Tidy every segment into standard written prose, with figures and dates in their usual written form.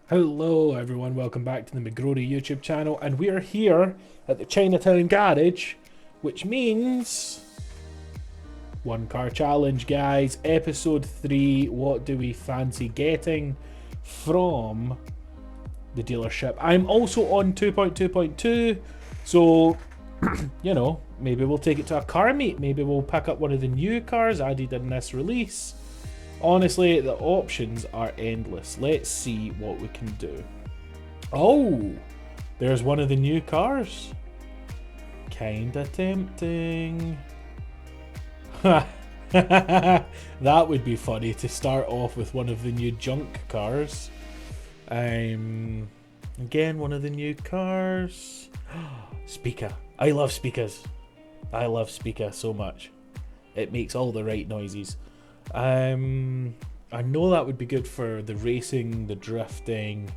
Hello everyone, welcome back to the McGrory YouTube channel, and we are here at the Chinatown Garage, which means one car challenge, guys. Episode 3, what do we fancy getting from the dealership? I'm also on 2.2.2, so you know, maybe we'll take it to a car meet, maybe we'll pick up one of the new cars added in this release. Honestly, the options are endless. Let's see what we can do. Oh, there's one of the new cars. Kinda tempting. That would be funny to start off with one of the new junk cars. Again, one of the new cars. Speaker. I love speakers. I love speaker so much. It makes all the right noises. I know that would be good for the racing, the drifting,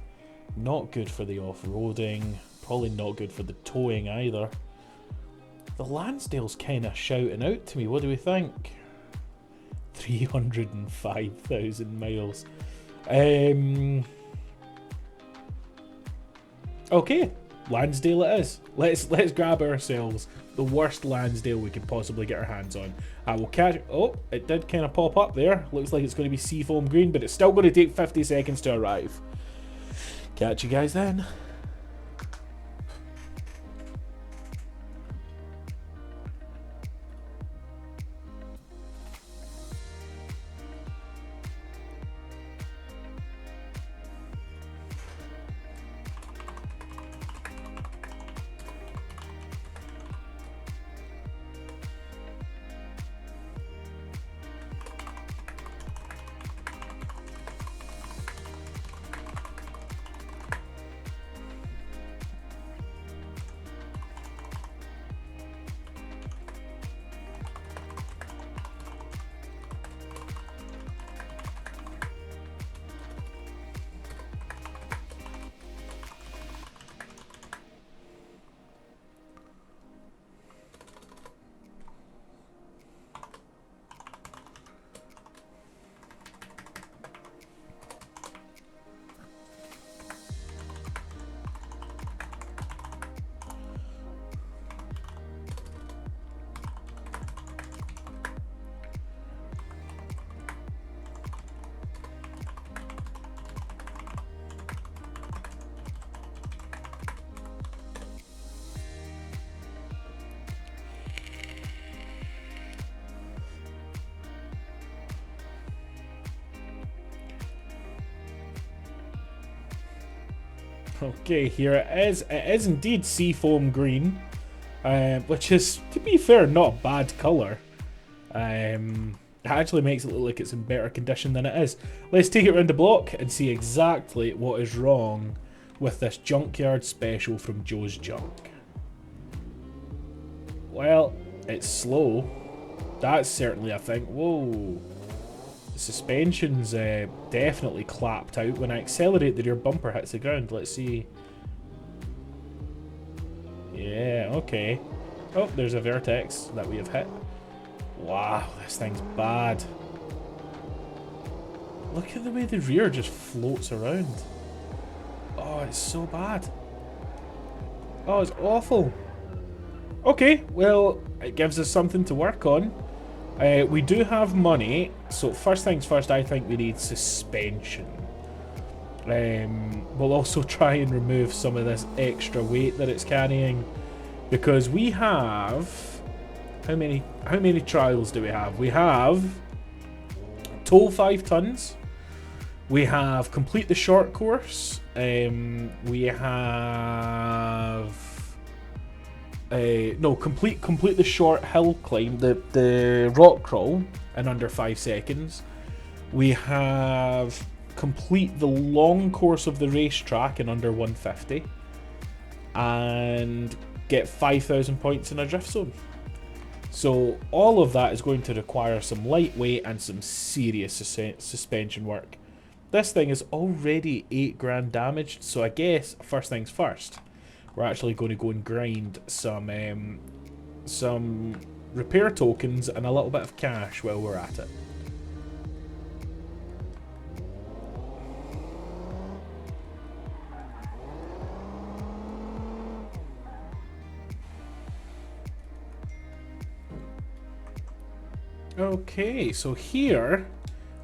not good for the off-roading, probably not good for the towing either. The Lansdale's kind of shouting out to me. What do we think? 305,000 miles. Okay, Lansdale it is. Let's grab ourselves the worst Lansdale we could possibly get our hands on. I will catch. Oh, it did kind of pop up there. Looks like it's going to be seafoam green, but it's still going to take 50 seconds to arrive. Catch you guys then. Okay, here it is. It is indeed seafoam green, which is, to be fair, not a bad colour. It actually makes it look like it's in better condition than it is. Let's take it around the block and see exactly what is wrong with this junkyard special from Joe's Junk. Well, it's slow. That's certainly a thing. Whoa. The suspension's definitely clapped out. When I accelerate, the rear bumper hits the ground. Let's see. Yeah, okay. Oh, there's a vertex that we have hit. Wow, this thing's bad. Look at the way the rear just floats around. Oh, it's so bad. Oh, it's awful. Okay, well, it gives us something to work on. We do have money, so first things first, I think we need suspension. We'll also try and remove some of this extra weight that it's carrying, because we have... How many trials do we have? We have tow 5 tons. We have complete the short course. We have... no, complete the short hill climb, the rock crawl in under 5 seconds. We have complete the long course of the racetrack in under 150, and get 5,000 points in a drift zone. So all of that is going to require some lightweight and some serious suspension work. This thing is already 8 grand damaged, so I guess first things first, we're actually going to go and grind some repair tokens and a little bit of cash while we're at it. Okay, so here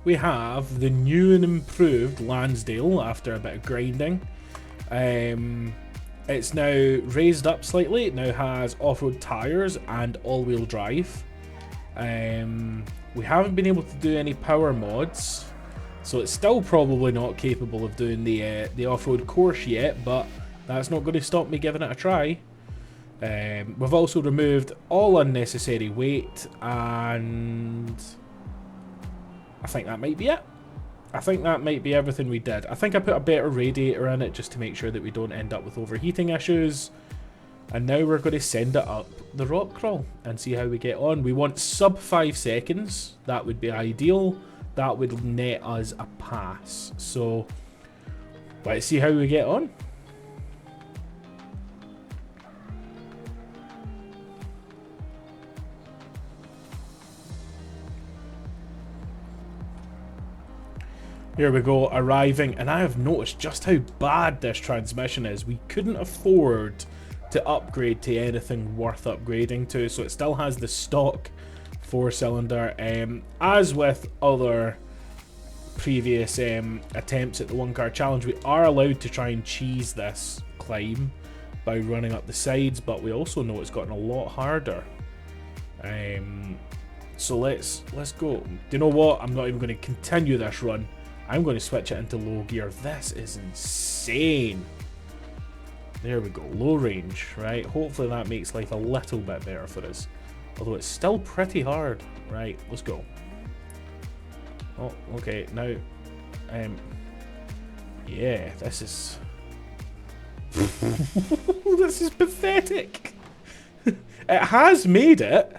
we have the new and improved Lansdale after a bit of grinding. It's now raised up slightly. It now has off-road tyres and all-wheel drive. We haven't been able to do any power mods, so it's still probably not capable of doing the off-road course yet, but that's not going to stop me giving it a try. We've also removed all unnecessary weight, and I think that might be it. I think that might be everything we did. I think I put a better radiator in it just to make sure that we don't end up with overheating issues. And now we're going to send it up the rock crawl and see how we get on. We want sub 5 seconds. That would be ideal. That would net us a pass. So let's see how we get on. Here we go, arriving, and I have noticed just how bad this transmission is. We couldn't afford to upgrade to anything worth upgrading to, so it still has the stock 4-cylinder. As with other previous attempts at the 1-car challenge, we are allowed to try and cheese this climb by running up the sides, but we also know it's gotten a lot harder. So let's go. Do you know what? I'm not even going to continue this run. I'm going to switch it into low gear. This is insane. There we go, low range, right? Hopefully that makes life a little bit better for us. Although it's still pretty hard. Right, let's go. Oh, okay, now, yeah, this is... this is pathetic. It has made it,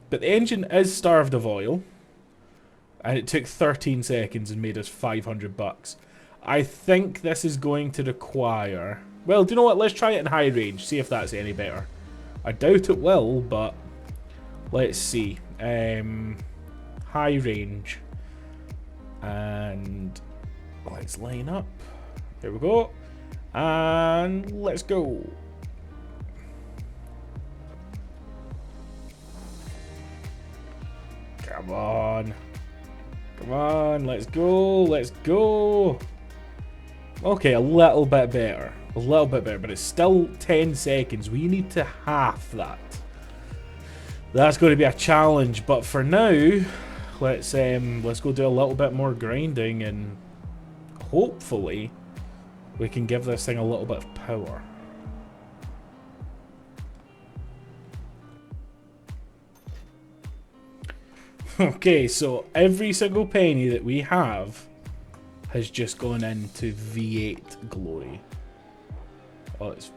but the engine is starved of oil. And it took 13 seconds and made us 500 bucks. I think this is going to require... Well, do you know what? Let's try it in high range. See if that's any better. I doubt it will, but... Let's see. High range. And... Let's line up. There we go. And let's go. Come on. Come on, let's go, let's go. Okay, a little bit better. A little bit better, but it's still 10 seconds. We need to half that. That's going to be a challenge, but for now, let's go do a little bit more grinding and hopefully we can give this thing a little bit of power. Okay, so every single penny that we have has just gone into V8 glory. Oh, it's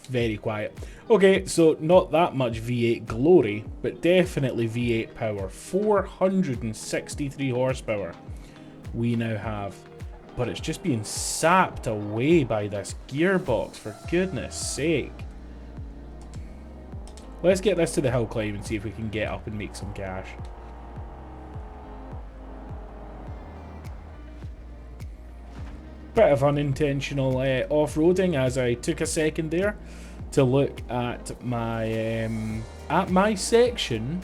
very quiet. Okay, so not that much V8 glory, but definitely V8 power. 463 horsepower we now have. But it's just being sapped away by this gearbox, for goodness sake. Let's get this to the hill climb and see if we can get up and make some cash. Bit of unintentional off-roading as I took a second there to look at my section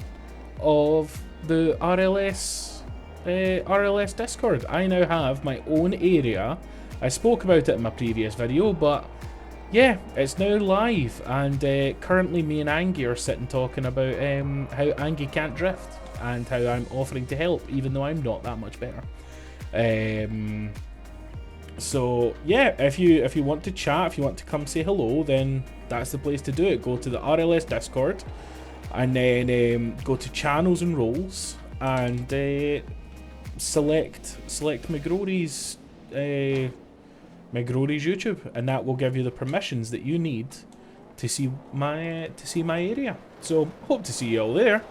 of the RLS Discord. I now have my own area. I spoke about it in my previous video, but yeah, it's now live, and currently me and Angy are sitting talking about how Angy can't drift and how I'm offering to help, even though I'm not that much better. So yeah, if you want to chat, if you want to come say hello, then that's the place to do it. Go to the RLS Discord, and then go to channels and roles, and select McGrory's YouTube, and that will give you the permissions that you need to see my area. So hope to see you all there,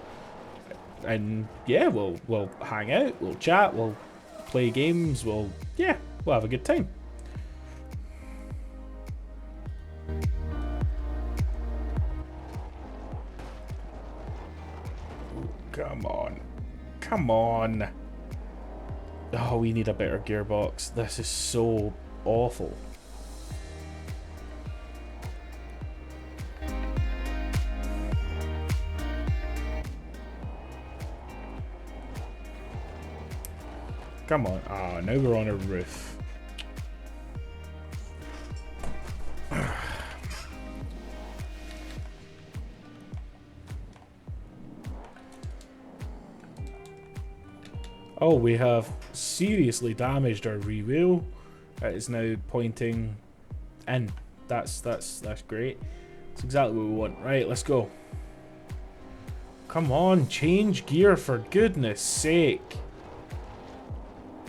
and yeah, we'll hang out, we'll chat, we'll play games, we'll have a good time. Come on, come on. Oh, we need a better gearbox. This is so awful. Come on. Ah, now we're on a roof. Oh, we have seriously damaged our rear wheel. It is now pointing in. That's great. That's exactly what we want. Right, let's go. Come on, change gear for goodness sake.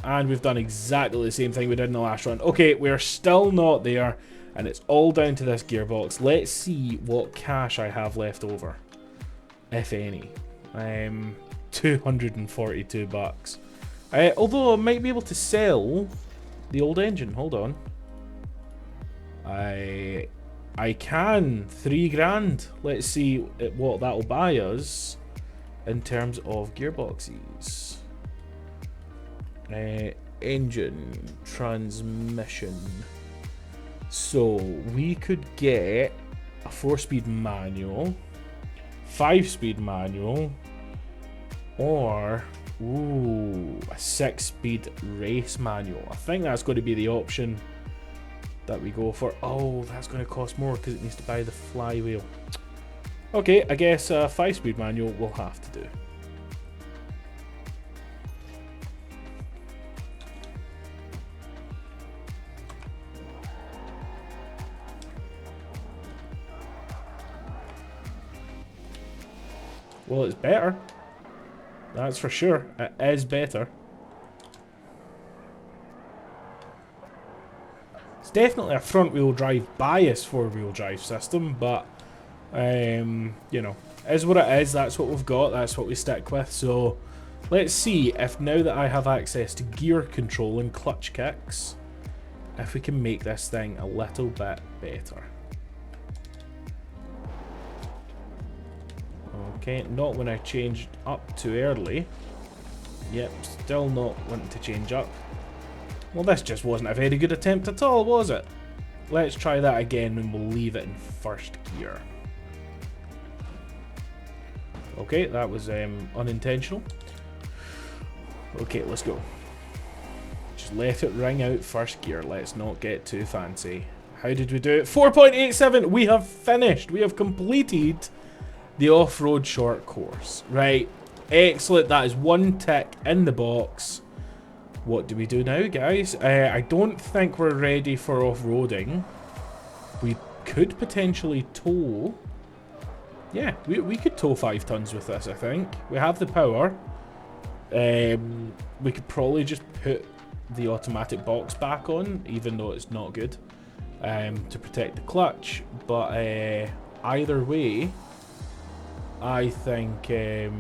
And we've done exactly the same thing we did in the last run. Okay, we're still not there, and it's all down to this gearbox. Let's see what cash I have left over, if any. 242 bucks. Although I might be able to sell the old engine. Hold on. I can. 3 grand. Let's see what that'll buy us in terms of gearboxes. Engine, transmission. So we could get a 4-speed manual, 5-speed manual, or ooh, a 6-speed race manual. I think that's going to be the option that we go for. Oh, that's going to cost more because it needs to buy the flywheel. Okay, I guess a 5-speed manual will have to do. Well, it's better. That's for sure. It is better. It's definitely a front-wheel drive bias 4-wheel drive system, but you know, is what it is. That's what we've got. That's what we stick with. So let's see if now that I have access to gear control and clutch kicks, if we can make this thing a little bit better. Okay, not when I changed up too early. Yep, still not wanting to change up. Well, this just wasn't a very good attempt at all, was it? Let's try that again and we'll leave it in first gear. Okay, that was unintentional. Okay, let's go. Just let it ring out first gear. Let's not get too fancy. How did we do it? 4.87! We have finished! We have completed the off-road short course. Right, excellent. That is 1 tick in the box. What do we do now, guys? I don't think we're ready for off-roading. We could potentially tow. Yeah, we could tow 5 tons with this, I think. We have the power. We could probably just put the automatic box back on, even though it's not good, to protect the clutch. But either way, I think, yeah,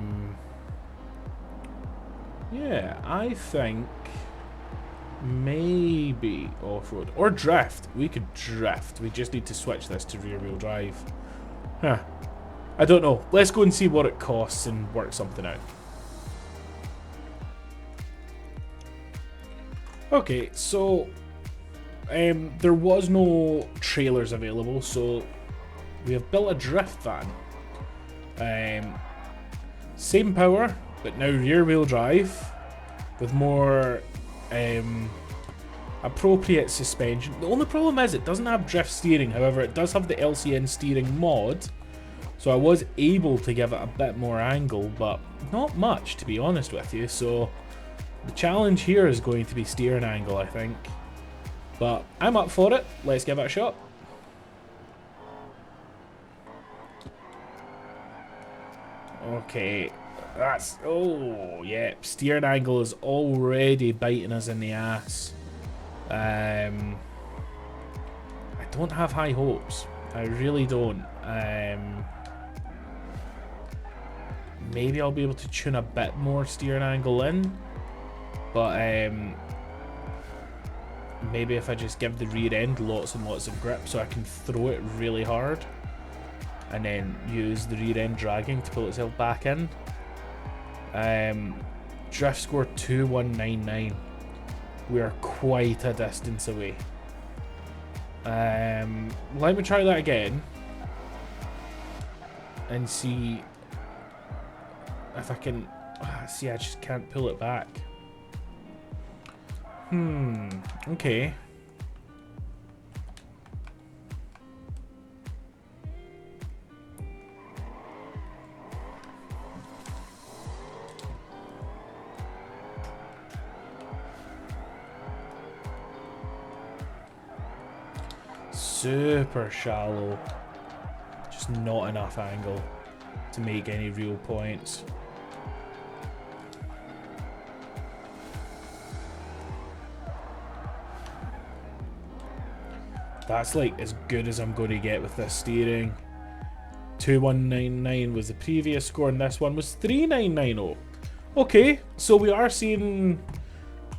I think maybe off-road or drift. We could drift. We just need to switch this to rear-wheel drive. Huh. I don't know. Let's go and see what it costs and work something out. Okay, so there was no trailers available, so we have built a drift van. Same power, but now rear-wheel drive with more appropriate suspension. The only problem is it doesn't have drift steering. However, it does have the LCN steering mod, so I was able to give it a bit more angle, but not much, to be honest with you. So the challenge here is going to be steering angle, I think. But I'm up for it. Let's give it a shot. Okay, that's, oh yeah, steering angle is already biting us in the ass. I don't have high hopes. I really don't. Maybe I'll be able to tune a bit more steering angle in, but maybe if I just give the rear end lots and lots of grip so I can throw it really hard, and then use the rear end dragging to pull itself back in. Drift score 2199. We are quite a distance away. Let me try that again and see if I can. See, I just can't pull it back. Okay. Super shallow. Just not enough angle to make any real points. That's like as good as I'm going to get with this steering. 2199 was the previous score and this one was 3990. Okay, so we are seeing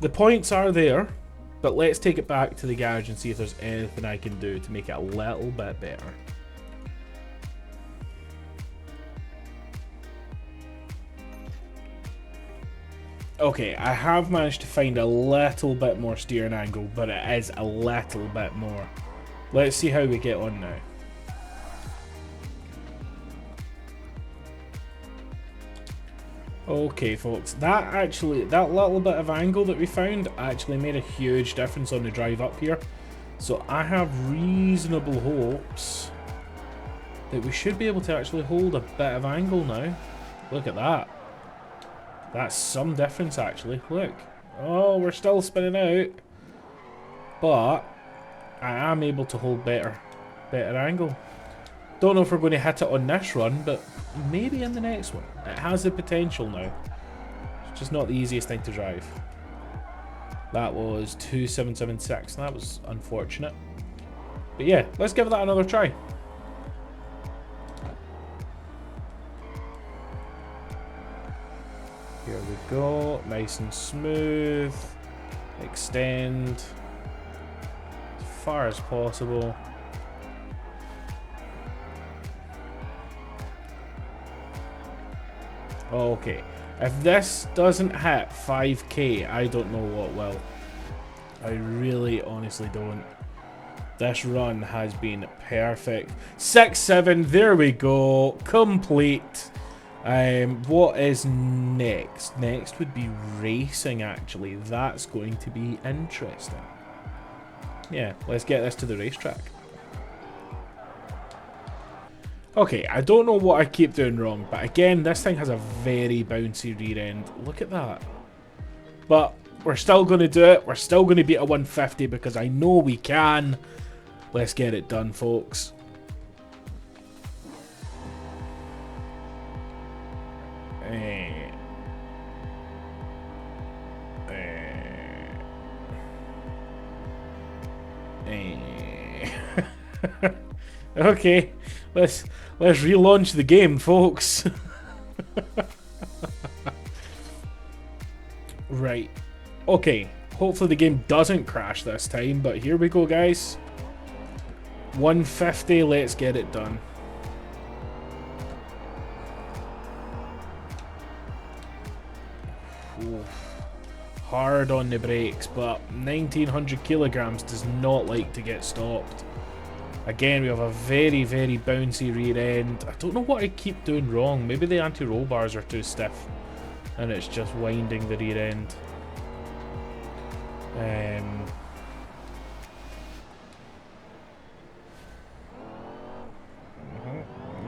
the points are there, but let's take it back to the garage and see if there's anything I can do to make it a little bit better. Okay, I have managed to find a little bit more steering angle, but it is a little bit more. Let's see how we get on now. Okay folks, that little bit of angle that we found actually made a huge difference on the drive up here. So I have reasonable hopes that we should be able to actually hold a bit of angle now. Look at that. That's some difference actually, look. Oh, we're still spinning out. But I am able to hold better angle. Don't know if we're going to hit it on this run, but maybe in the next one. It has the potential now. It's just not the easiest thing to drive. That was 2776, and that was unfortunate. But yeah, let's give that another try. Here we go, nice and smooth. Extend as far as possible. Okay, if this doesn't hit 5k, I don't know what will. I really honestly don't. This run has been perfect. 6-7, there we go, complete. What is next? Next would be racing actually. That's going to be interesting. Yeah, let's get this to the racetrack. Okay, I don't know what I keep doing wrong, but again, this thing has a very bouncy rear end. Look at that. But we're still going to do it. We're still going to beat a 150 because I know we can. Let's get it done, folks. Okay, let's relaunch the game, folks. Right. Okay. Hopefully the game doesn't crash this time, but here we go, guys. 150, let's get it done. Oof. Hard on the brakes, but 1900 kilograms does not like to get stopped. Again, we have a very, very bouncy rear end. I don't know what I keep doing wrong. Maybe the anti-roll bars are too stiff and it's just winding the rear end.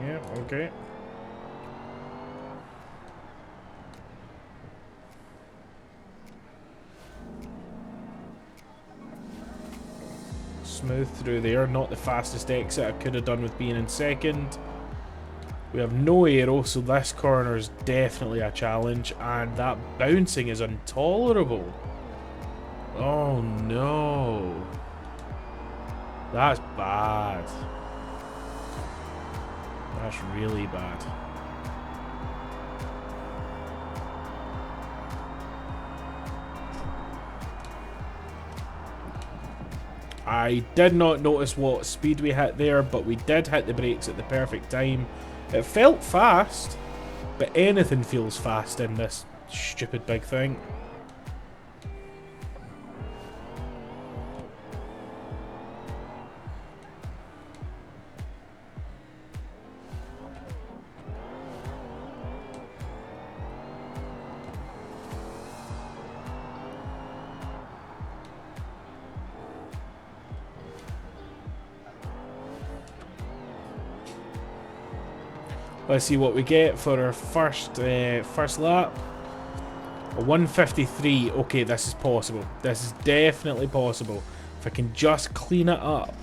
Yeah, okay. Smooth through there, not the fastest exit I could have done with being in second. We have no aero, so this corner is definitely a challenge, and that bouncing is intolerable. Oh no. That's bad. That's really bad. I did not notice what speed we hit there, but we did hit the brakes at the perfect time. It felt fast, but anything feels fast in this stupid big thing. Let's see what we get for our first lap. A 153. Okay, this is possible. This is definitely possible. If I can just clean it up,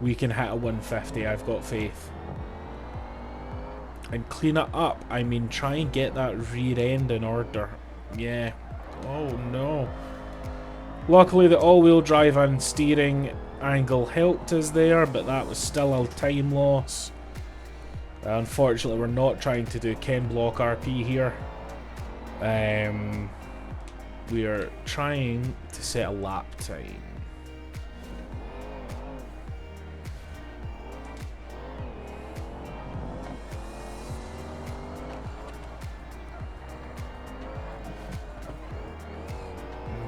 we can hit a 150. I've got faith. And clean it up, I mean try and get that rear end in order. Yeah. Oh no. Luckily the all-wheel drive and steering angle helped us there, but that was still a time loss. Unfortunately, we're not trying to do Ken Block RP here. We are trying to set a lap time.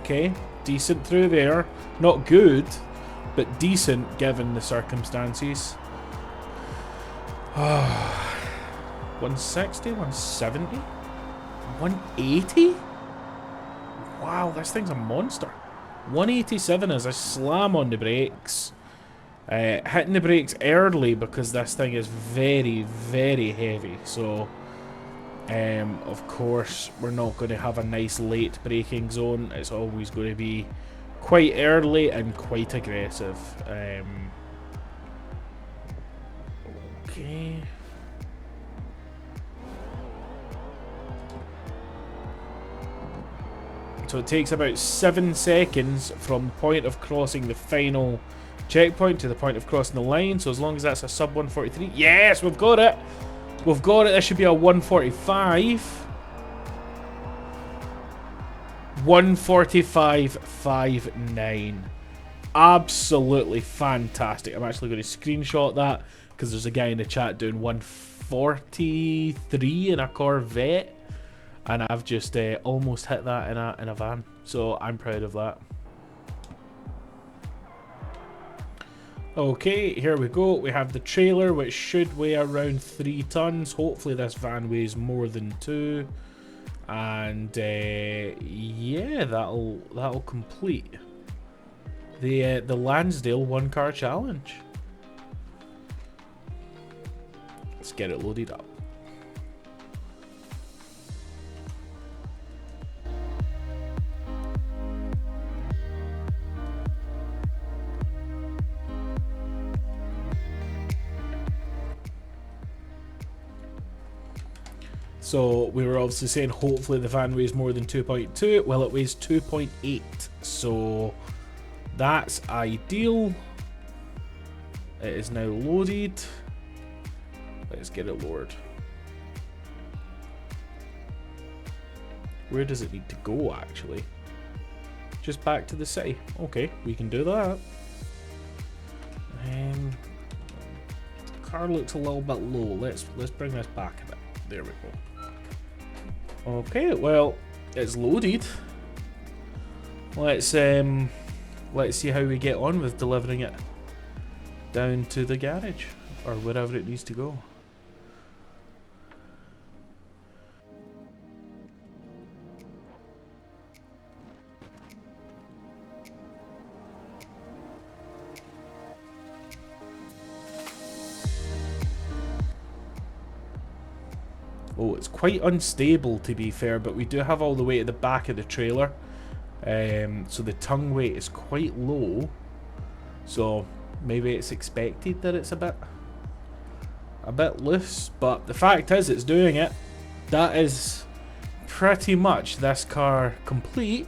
Okay, decent through there. Not good, but decent given the circumstances. 160, 170, 180? Wow, this thing's a monster. 187 as I slam on the brakes. Hitting the brakes early because this thing is very, very heavy. So, of course, we're not going to have a nice late braking zone. It's always going to be quite early and quite aggressive. Okay. So it takes about 7 seconds from the point of crossing the final checkpoint to the point of crossing the line. So as long as that's a sub 143. Yes, we've got it. We've got it. This should be a 145. 145.59. Absolutely fantastic. I'm actually going to screenshot that because there's a guy in the chat doing 143 in a Corvette. And I've just almost hit that in a van. So I'm proud of that. Okay, here we go. We have the trailer, which should weigh around 3 tons. Hopefully this van weighs more than 2. And yeah, that'll complete the Lansdale 1-car challenge. Let's get it loaded up. So we were obviously saying hopefully the van weighs more than 2.2. Well, it weighs 2.8. So that's ideal. It is now loaded. Let's get it lowered. Where does it need to go actually? Just back to the city. Okay, we can do that. The car looks a little bit low. Let's bring this back a bit. There we go. Okay, well, it's loaded. Let's see how we get on with delivering it down to the garage or wherever it needs to go. Oh, it's quite unstable to be fair, but we do have all the weight at the back of the trailer. So the tongue weight is quite low. So maybe it's expected that it's a bit loose, but the fact is it's doing it. That is pretty much this car complete.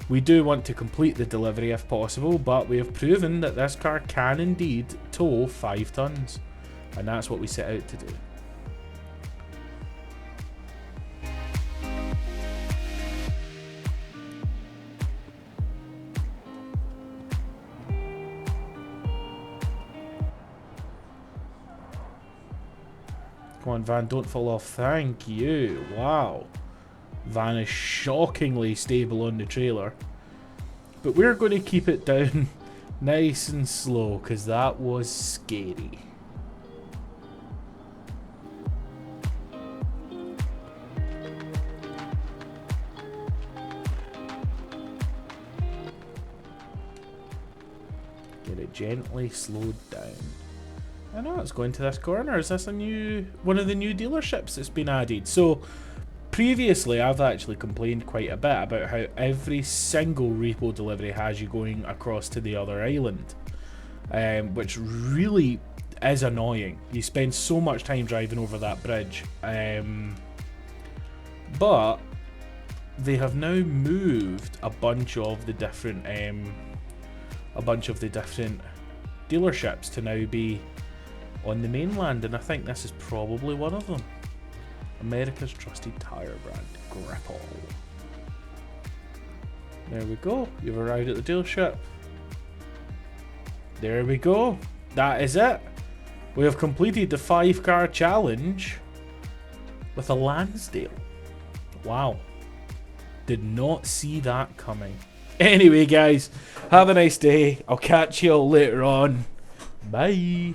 We do want to complete the delivery if possible, but we have proven that this car can indeed tow 5 tons. And that's what we set out to do. Come on, van, don't fall off. Thank you. Wow. Van is shockingly stable on the trailer. But we're going to keep it down nice and slow, because that was scary. Get it gently slowed down. I know it's going to this corner. Is this one of the new dealerships that's been added? So previously I've actually complained quite a bit about how every single repo delivery has you going across to the other island, which really is annoying. You spend so much time driving over that bridge, but they have now moved a bunch of the different dealerships to now be on the mainland, and I think this is probably one of them. America's trusted tire brand, Grapple. There we go. You've arrived at the dealership. There we go. That is it. We have completed the 5-car challenge with a Lansdale. Wow. Did not see that coming. Anyway, guys, have a nice day. I'll catch you all later on. Bye.